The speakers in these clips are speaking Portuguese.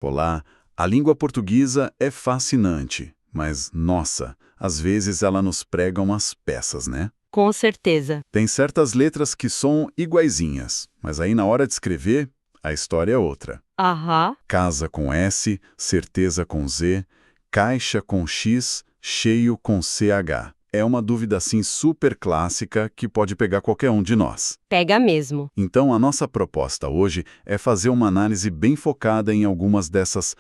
Olá, a língua portuguesa é fascinante, mas, nossa, às vezes ela nos prega umas peças, né? Com certeza. Tem certas letras que são iguaizinhas, mas aí na hora de escrever, a história é outra. Aham. Casa com S, certeza com Z, caixa com X, cheio com CH. É uma dúvida assim super clássica que pode pegar qualquer um de nós. Pega mesmo. Então, a nossa proposta hoje é fazer uma análise bem focada em algumas dessas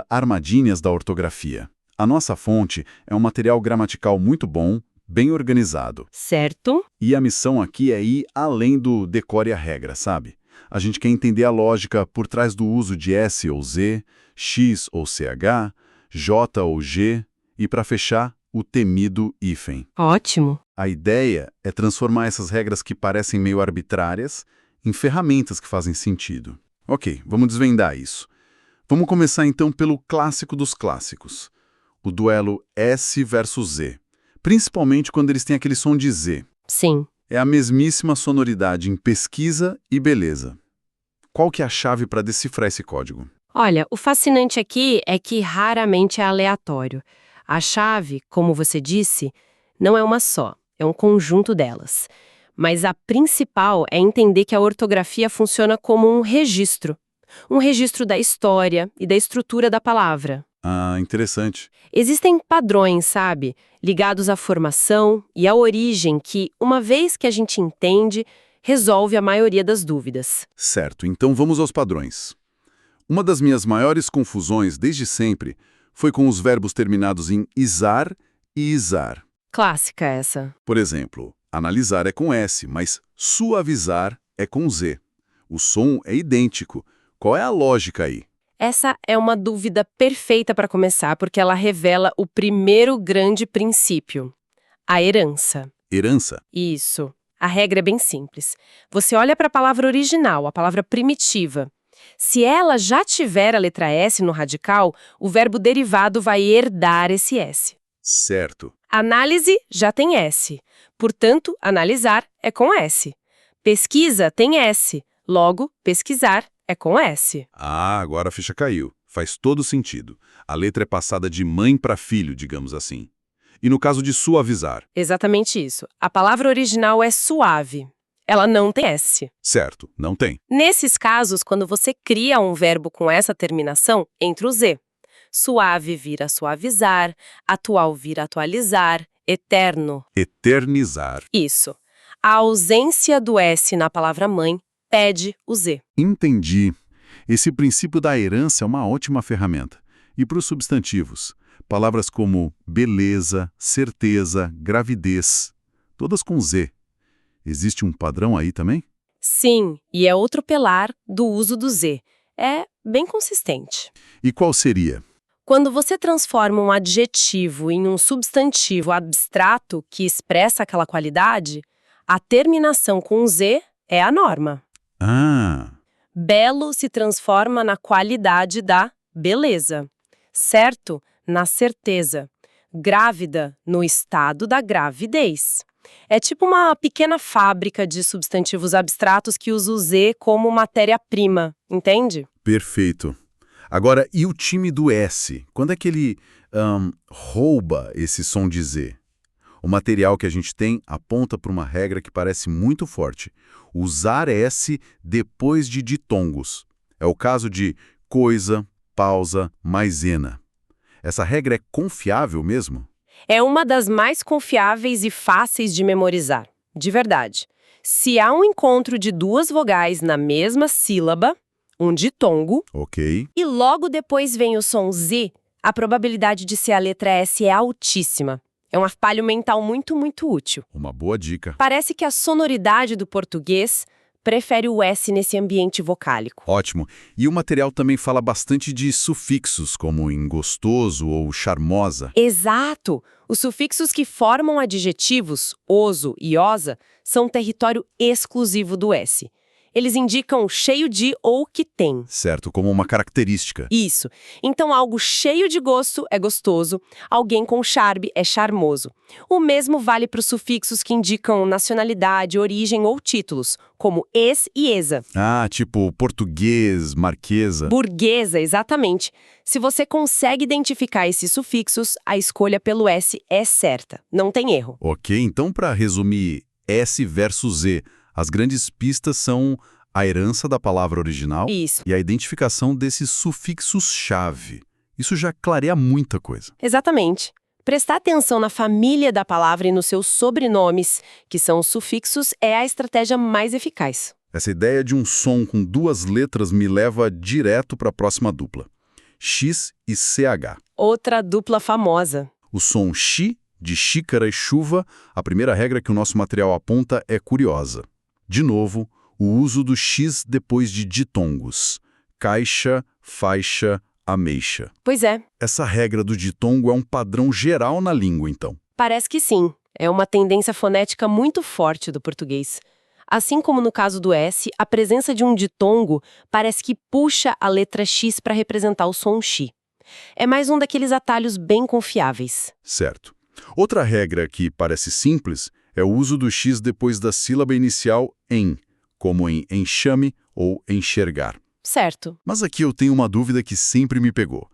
armadilhas da ortografia. A nossa fonte é um material gramatical muito bom, bem organizado. Certo? E a missão aqui é ir além do decore a regra, sabe? A gente quer entender a lógica por trás do uso de S ou Z, X ou CH, J ou G e, para fechar, o temido hífen. Ótimo. A ideia é transformar essas regras que parecem meio arbitrárias em ferramentas que fazem sentido. Ok, vamos desvendar isso. Vamos começar então pelo clássico dos clássicos, o duelo S versus Z, principalmente quando eles têm aquele som de Z. Sim. É a mesmíssima sonoridade em pesquisa e beleza. Qual que é a chave para decifrar esse código? Olha, o fascinante aqui é que raramente é aleatório. A chave, como você disse, não é uma só, é um conjunto delas. Mas a principal é entender que a ortografia funciona como um registro. Um registro da história e da estrutura da palavra. Ah, interessante. Existem padrões, sabe? Ligados à formação e à origem que, uma vez que a gente entende, resolve a maioria das dúvidas. Certo, então vamos aos padrões. Uma das minhas maiores confusões desde sempre foi com os verbos terminados em izar e izar. Clássica essa. Por exemplo, analisar é com S, mas suavizar é com Z. O som é idêntico. Qual é a lógica aí? Essa é uma dúvida perfeita para começar, porque ela revela o primeiro grande princípio: a herança. Herança? Isso. A regra é bem simples. Você olha para a palavra original, a palavra primitiva. Se ela já tiver a letra S no radical, o verbo derivado vai herdar esse S. Certo. Análise já tem S. Portanto, analisar é com S. Pesquisa tem S. Logo, pesquisar é com S. Ah, agora a ficha caiu. Faz todo sentido. A letra é passada de mãe para filho, digamos assim. E no caso de suavizar? Exatamente isso. A palavra original é suave. Ela não tem S. Certo, não tem. Nesses casos, quando você cria um verbo com essa terminação, entra o Z. Suave vira suavizar, atual vira atualizar, eterno. Eternizar. Isso. A ausência do S na palavra mãe pede o Z. Entendi. Esse princípio da herança é uma ótima ferramenta. E para os substantivos? Palavras como beleza, certeza, gravidez, todas com Z. Existe um padrão aí também? Sim, e é outro pilar do uso do Z. É bem consistente. E qual seria? Quando você transforma um adjetivo em um substantivo abstrato que expressa aquela qualidade, a terminação com Z é a norma. Ah, Belo se transforma na qualidade da beleza. Certo, na certeza. Grávida, no estado da gravidez. É tipo uma pequena fábrica de substantivos abstratos que usa o Z como matéria-prima, entende? perfeito. Agora, e o time do S? Quando é que ele rouba esse som de Z? O material que a gente tem aponta para uma regra que parece muito forte. Usar S depois de ditongos. É o caso de coisa, pausa, maisena. Essa regra é confiável mesmo? É uma das mais confiáveis e fáceis de memorizar, de verdade. Se há um encontro de duas vogais na mesma sílaba, um ditongo, Ok. e logo depois vem o som Z, a probabilidade de ser a letra S é altíssima. É um afalho mental muito, muito útil. Uma boa dica. Parece que a sonoridade do português prefere o S nesse ambiente vocálico. Ótimo. E o material também fala bastante de sufixos, como em gostoso ou charmosa. Exato! Os sufixos que formam adjetivos, oso e osa, são território exclusivo do S. Eles indicam cheio de ou que tem. Certo, como uma característica. Isso. Então, algo cheio de gosto é gostoso, alguém com charme é charmoso. O mesmo vale para os sufixos que indicam nacionalidade, origem ou títulos, como es e esa. Ah, tipo português, marquesa. Burguesa, exatamente. Se você consegue identificar esses sufixos, a escolha pelo S é certa. Não tem erro. Ok, então para resumir S versus Z, as grandes pistas são a herança da palavra original Isso. e a identificação desses sufixos-chave. Isso já clareia muita coisa. Exatamente. Prestar atenção na família da palavra e nos seus sobrenomes, que são os sufixos, é a estratégia mais eficaz. Essa ideia de um som com duas letras me leva direto para a próxima dupla. X e CH. Outra dupla famosa. O som chi, de xícara e chuva, a primeira regra que o nosso material aponta é curiosa. De novo, o uso do X depois de ditongos. Caixa, faixa, ameixa. Pois é, Essa regra do ditongo é um padrão geral na língua, então. parece que sim. É uma tendência fonética muito forte do português. Assim como no caso do S, a presença de um ditongo parece que puxa a letra X para representar o som X. É mais um daqueles atalhos bem confiáveis. Certo. Outra regra que parece simples é o uso do X depois da sílaba inicial em, como em enxame ou enxergar. Certo. Mas aqui eu tenho uma dúvida que sempre me pegou.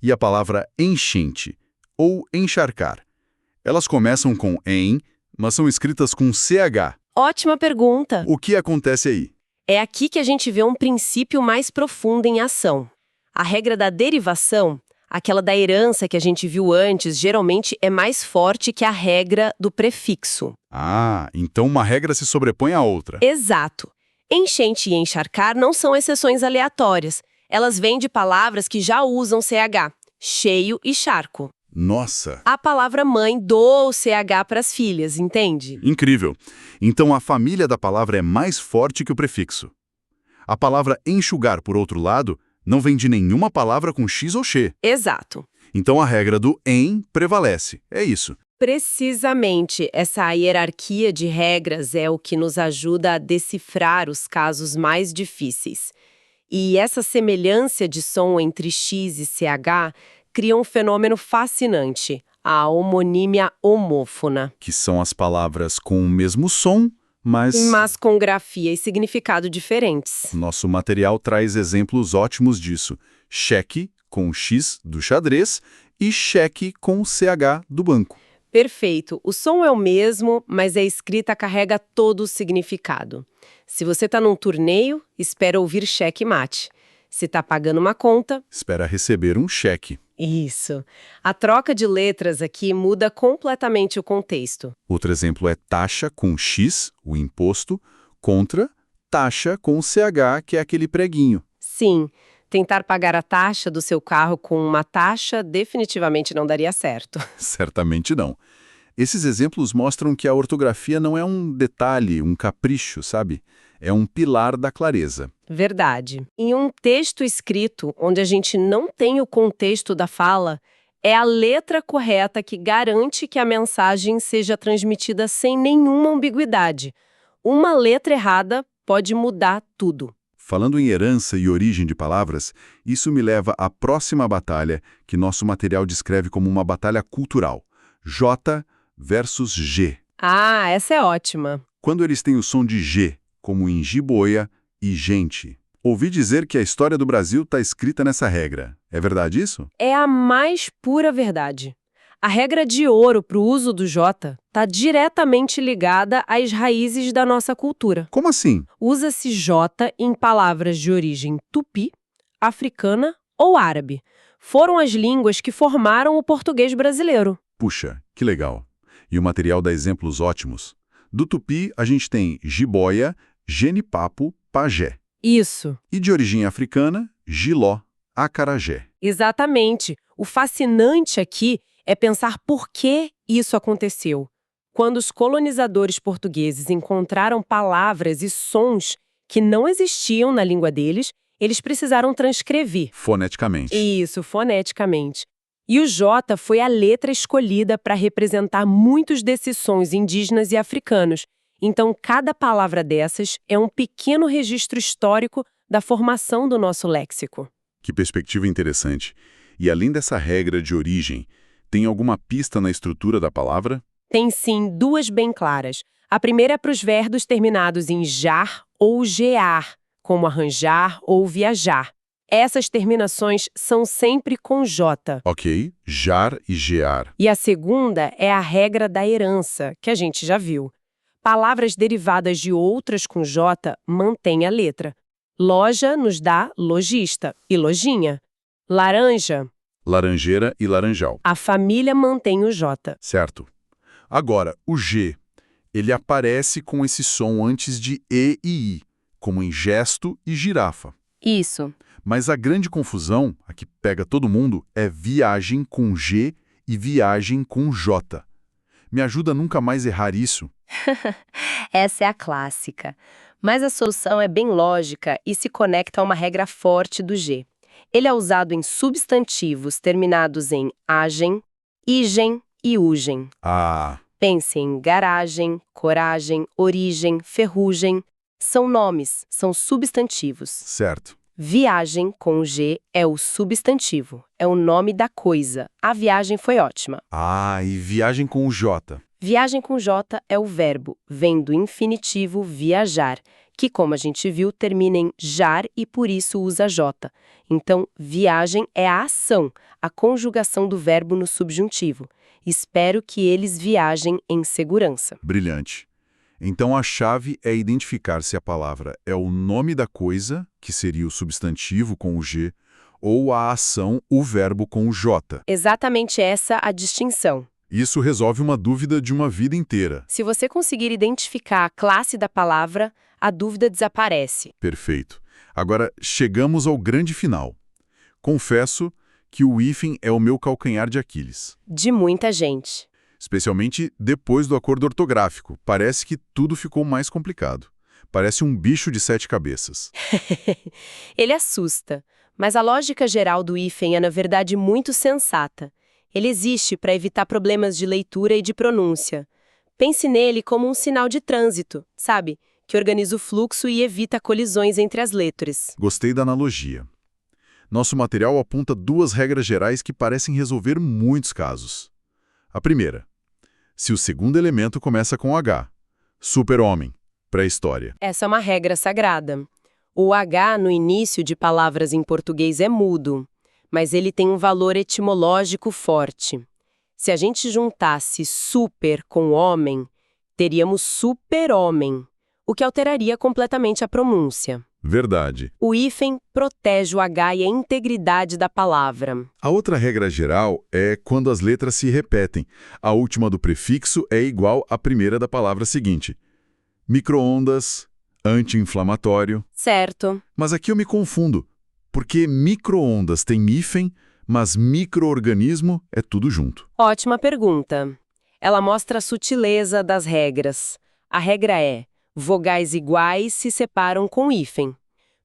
E a palavra enchente ou encharcar? Elas começam com em, mas são escritas com CH. Ótima pergunta. O que acontece aí? É aqui que a gente vê um princípio mais profundo em ação. A regra da derivação, aquela da herança que a gente viu antes, geralmente é mais forte que a regra do prefixo. Ah, então uma regra se sobrepõe à outra. Exato. Enchente e encharcar não são exceções aleatórias. Elas vêm de palavras que já usam CH, cheio e charco. Nossa! A palavra mãe doa o CH para as filhas, entende? Incrível. Então a família da palavra é mais forte que o prefixo. A palavra enxugar, por outro lado, não vem de nenhuma palavra com X ou X. Exato. Então a regra do em prevalece. É isso. Precisamente, essa hierarquia de regras é o que nos ajuda a decifrar os casos mais difíceis. E essa semelhança de som entre X e CH cria um fenômeno fascinante, a homonímia homófona. Que são as palavras com o mesmo som, mas Com grafia e significado diferentes. nosso material traz exemplos ótimos disso. Cheque com o X do xadrez e cheque com o CH do banco. Perfeito. O som é o mesmo, mas a escrita carrega todo o significado. Se você está num torneio, espera ouvir cheque mate. Se está pagando uma conta... Espera receber um cheque. Isso. A troca de letras aqui muda completamente o contexto. Outro exemplo é taxa com X, o imposto, contra taxa com CH, que é aquele preguinho. Sim, tentar pagar a taxa do seu carro com uma taxa definitivamente não daria certo. Certamente não. Esses exemplos mostram que a ortografia não é um detalhe, um capricho, sabe? É um pilar da clareza. Verdade. Em um texto escrito, onde a gente não tem o contexto da fala, é a letra correta que garante que a mensagem seja transmitida sem nenhuma ambiguidade. Uma letra errada pode mudar tudo. Falando em herança e origem de palavras, isso me leva à próxima batalha, que nosso material descreve como uma batalha cultural. J versus G. Ah, essa é ótima. Quando eles têm o som de G, como em jiboia e gente. Ouvi dizer que a história do Brasil está escrita nessa regra. É verdade isso? É a mais pura verdade. A regra de ouro para o uso do J está diretamente ligada às raízes da nossa cultura. Como assim? Usa-se J em palavras de origem tupi, africana ou árabe. Foram as línguas que formaram o português brasileiro. Puxa, que legal. E o material dá exemplos ótimos. Do tupi, a gente tem jiboia, genipapo, pajé. Isso. E de origem africana, giló, acarajé. Exatamente. O fascinante aqui é pensar por que isso aconteceu. Quando os colonizadores portugueses encontraram palavras e sons que não existiam na língua deles, eles precisaram transcrever. Foneticamente. Isso, foneticamente. E o J foi a letra escolhida para representar muitos desses sons indígenas e africanos. Então, cada palavra dessas é um pequeno registro histórico da formação do nosso léxico. Que perspectiva interessante. E além dessa regra de origem, tem alguma pista na estrutura da palavra? Tem sim duas bem claras. A primeira é para os verbos terminados em jar ou gear, como arranjar ou viajar. Essas terminações são sempre com J. Ok, jar e gear. E a segunda é a regra da herança, que a gente já viu. Palavras derivadas de outras com J mantêm a letra. Loja nos dá lojista e lojinha. Laranja, Laranjeira e laranjal. a família mantém o J. Certo. Agora, o G, ele aparece com esse som antes de E e I, como em gesto e girafa. Isso. Mas a grande confusão, a que pega todo mundo, é viagem com G e viagem com J. Me ajuda a nunca mais errar isso. Essa é a clássica. Mas a solução é bem lógica e se conecta a uma regra forte do G. Ele é usado em substantivos terminados em agem, igen e ugem. Ah, Pense em garagem, coragem, origem, ferrugem. São nomes, são substantivos. certo. Viagem com G é o substantivo, é o nome da coisa. A viagem foi ótima. Ah, e viagem com o J. Viagem com J é o verbo, vem do infinitivo viajar, que, como a gente viu, termina em jar e por isso usa J. Então, viagem é a ação, a conjugação do verbo no subjuntivo. Espero que eles viajem em segurança. Brilhante. Então a chave é identificar se a palavra é o nome da coisa, que seria o substantivo com o G, ou a ação, o verbo com o J. Exatamente essa a distinção. Isso resolve uma dúvida de uma vida inteira. Se você conseguir identificar a classe da palavra, a dúvida desaparece. Perfeito. Agora, chegamos ao grande final. Confesso que o hífen é o meu calcanhar de Aquiles. De muita gente. Especialmente depois do acordo ortográfico. Parece que tudo ficou mais complicado. Parece um bicho de 7 cabeças. Ele assusta, mas a lógica geral do hífen é, na verdade, muito sensata. Ele existe para evitar problemas de leitura e de pronúncia. Pense nele como um sinal de trânsito, sabe? Que organiza o fluxo e evita colisões entre as letras. Gostei da analogia. Nosso material aponta 2 regras gerais que parecem resolver muitos casos. A primeira, se o segundo elemento começa com H, super-homem, pré-história. Essa é uma regra sagrada. O H no início de palavras em português é mudo, mas ele tem um valor etimológico forte. Se a gente juntasse super com homem, teríamos super-homem, o que alteraria completamente a pronúncia. Verdade. O hífen protege o H e a integridade da palavra. A outra regra geral é quando as letras se repetem. A última do prefixo é igual à primeira da palavra seguinte. Micro-ondas, anti-inflamatório. Certo. Mas aqui eu me confundo, porque micro-ondas tem hífen, mas micro-organismo é tudo junto. Ótima pergunta. Ela mostra a sutileza das regras. A regra é: vogais iguais se separam com hífen.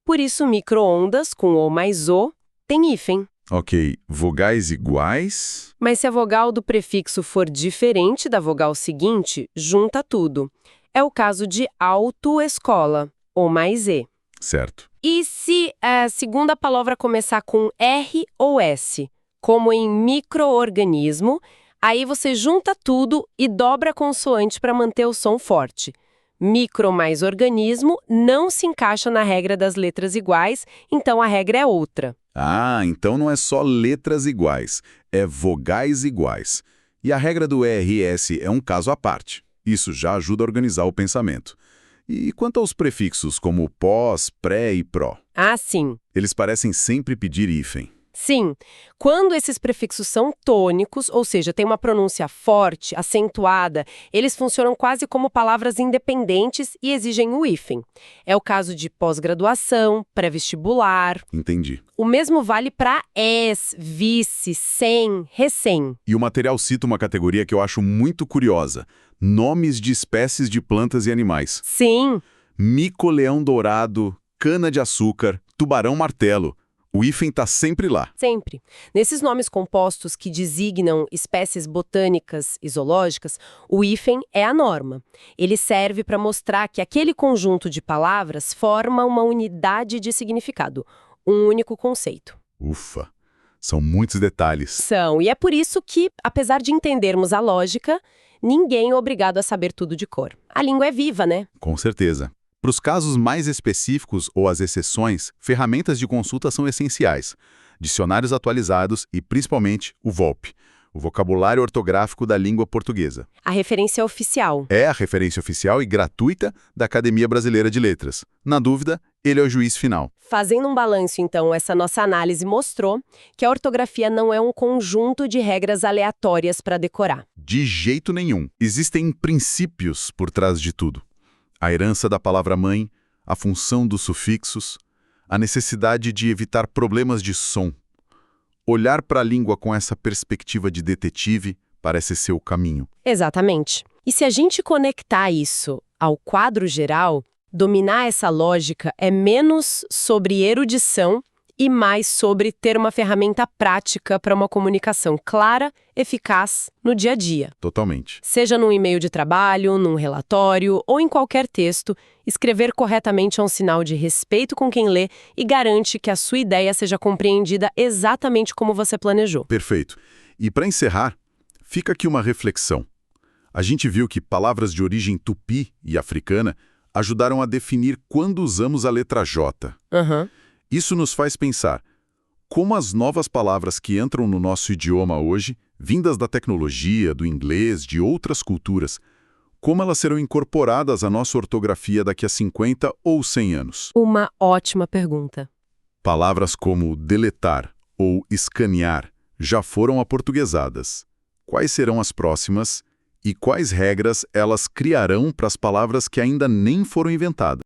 Por isso, micro-ondas, com O mais O, tem hífen. Ok, vogais iguais... Mas se a vogal do prefixo for diferente da vogal seguinte, junta tudo. É o caso de autoescola, O mais E. Certo. E se a segunda palavra começar com R ou S, como em micro-organismo, aí você junta tudo e dobra a consoante para manter o som forte. Micro mais organismo não se encaixa na regra das letras iguais, então a regra é outra. Ah, então não é só letras iguais, é vogais iguais. E a regra do R e S é um caso à parte. Isso já ajuda a organizar o pensamento. E quanto aos prefixos como pós, pré e pró? Ah, sim. Eles parecem sempre pedir hífen. Sim, quando esses prefixos são tônicos, ou seja, tem uma pronúncia forte, acentuada, eles funcionam quase como palavras independentes e exigem o hífen. É o caso de pós-graduação, pré-vestibular. Entendi. O mesmo vale para es, vice, sem, recém. E o material cita uma categoria que eu acho muito curiosa. Nomes de espécies de plantas e animais. Sim. Mico-leão dourado, cana-de-açúcar, tubarão-martelo. O hífen está sempre lá. Sempre. Nesses nomes compostos que designam espécies botânicas e zoológicas, o hífen é a norma. Ele serve para mostrar que aquele conjunto de palavras forma uma unidade de significado, um único conceito. Ufa, são muitos detalhes. São, e é por isso que, apesar de entendermos a lógica, ninguém é obrigado a saber tudo de cor. A língua é viva, né? Com certeza. Para os casos mais específicos ou as exceções, ferramentas de consulta são essenciais. Dicionários atualizados e, principalmente, o VOP, o Vocabulário Ortográfico da Língua Portuguesa. A referência oficial. É a referência oficial e gratuita da Academia Brasileira de Letras. Na dúvida, ele é o juiz final. Fazendo um balanço, então, essa nossa análise mostrou que a ortografia não é um conjunto de regras aleatórias para decorar. De jeito nenhum. Existem princípios por trás de tudo. A herança da palavra-mãe, a função dos sufixos, a necessidade de evitar problemas de som. Olhar para a língua com essa perspectiva de detetive parece ser o caminho. Exatamente. E se a gente conectar isso ao quadro geral, dominar essa lógica é menos sobre erudição e mais sobre ter uma ferramenta prática para uma comunicação clara, eficaz no dia a dia. Totalmente. Seja num e-mail de trabalho, num relatório ou em qualquer texto, escrever corretamente é um sinal de respeito com quem lê e garante que a sua ideia seja compreendida exatamente como você planejou. Perfeito. E para encerrar, fica aqui uma reflexão. A gente viu que palavras de origem tupi e africana ajudaram a definir quando usamos a letra J. Isso nos faz pensar como as novas palavras que entram no nosso idioma hoje, vindas da tecnologia, do inglês, de outras culturas, como elas serão incorporadas à nossa ortografia daqui a 50 ou 100 anos. Uma ótima pergunta. Palavras como deletar ou escanear já foram aportuguesadas. Quais serão as próximas e quais regras elas criarão para as palavras que ainda nem foram inventadas?